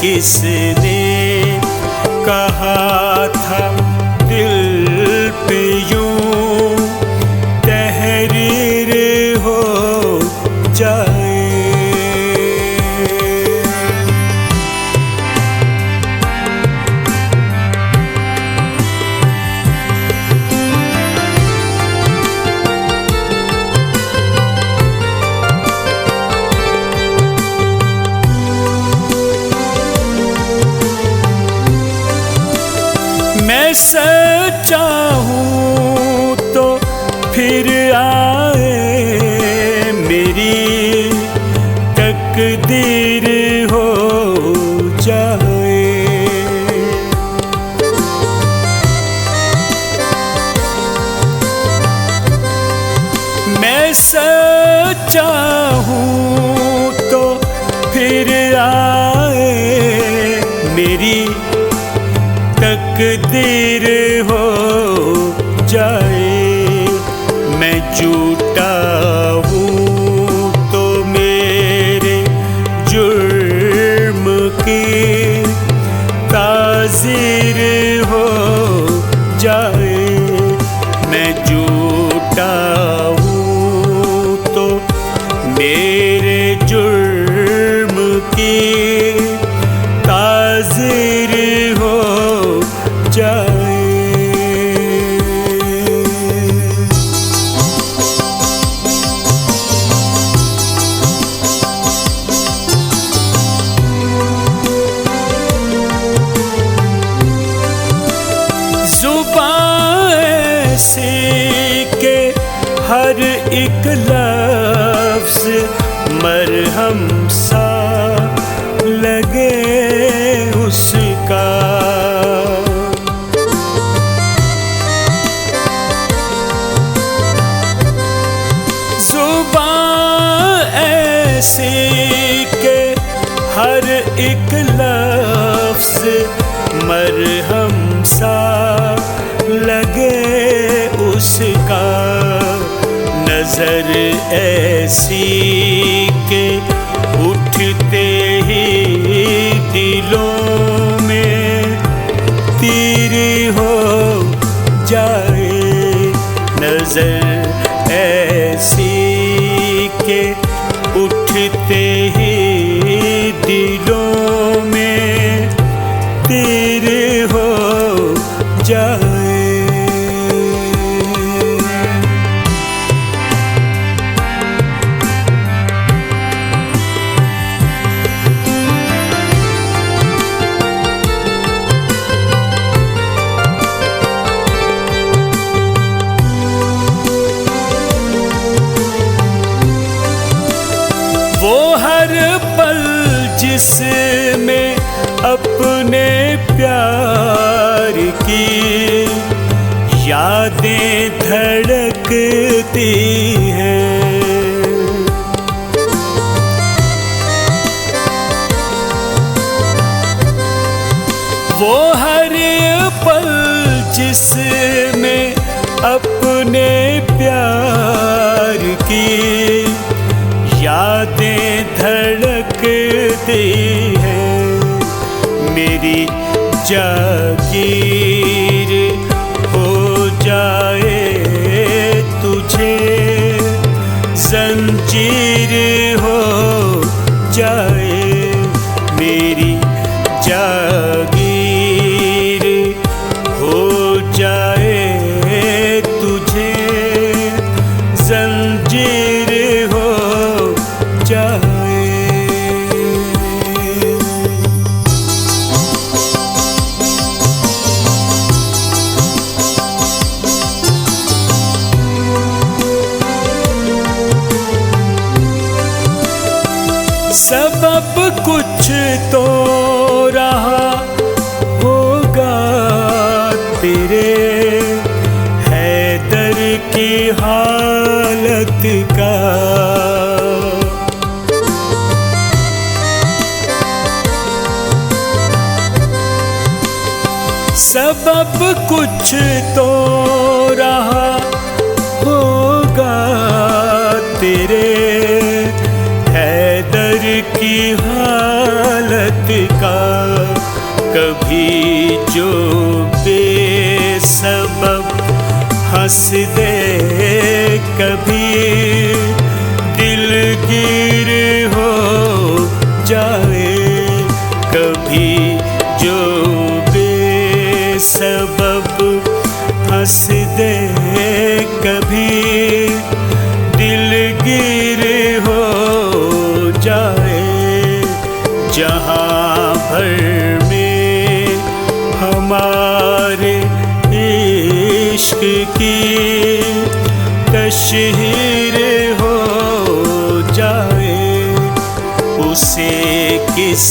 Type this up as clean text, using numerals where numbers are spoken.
किसने कहा था दिल पे यूं तहरीर हो जाए। मैं सच्चा हूँ तो फिर आए मेरी तकदीर हो जाए। मैं सच्चा हूँ तो फिर आए मेरी तकदीर हो जाए। मैं झूठा हूँ तो मेरे जुर्म की ताज़ीर हो जाए। मैं झूठा हूँ तो मेरे जुर्म की ताज़ीर हो जाए। ज़ुबान ऐसी के हर एक लफ्ज़ मरहम सा लगे उसका। ज़ुबान ऐसी के हर एक लफ्ज़ मरहम सा लगे उसका। नज़र ऐसी के उठते ही दिलों में तीर हो जाए। नज़र ऐसी के उठते ही दिलों में तीर हो जाए। वो हर पल जिसमें अपने प्यार की यादें धड़कती हैं। वो हर पल जिसमें अपने प्यार की यादें धड़कती हैं। मेरी जागीर हो जाए तुझे जंजीर हो जाए। मेरी जागीर हो जाए तुझे जंजीर हो जाए। सबब कुछ तो रहा होगा तेरे हैदर की हालत का। सबब कुछ तो रहा होगा तेरे हैदर की हालत का। हंस दे कभी दिलगीर हो जाए, कभी जो बेसबब हंस दे कभी दिलगीर हो जाए। जहाँ भर में हमारे इश्क की तशहीर हो जाए, उसे किस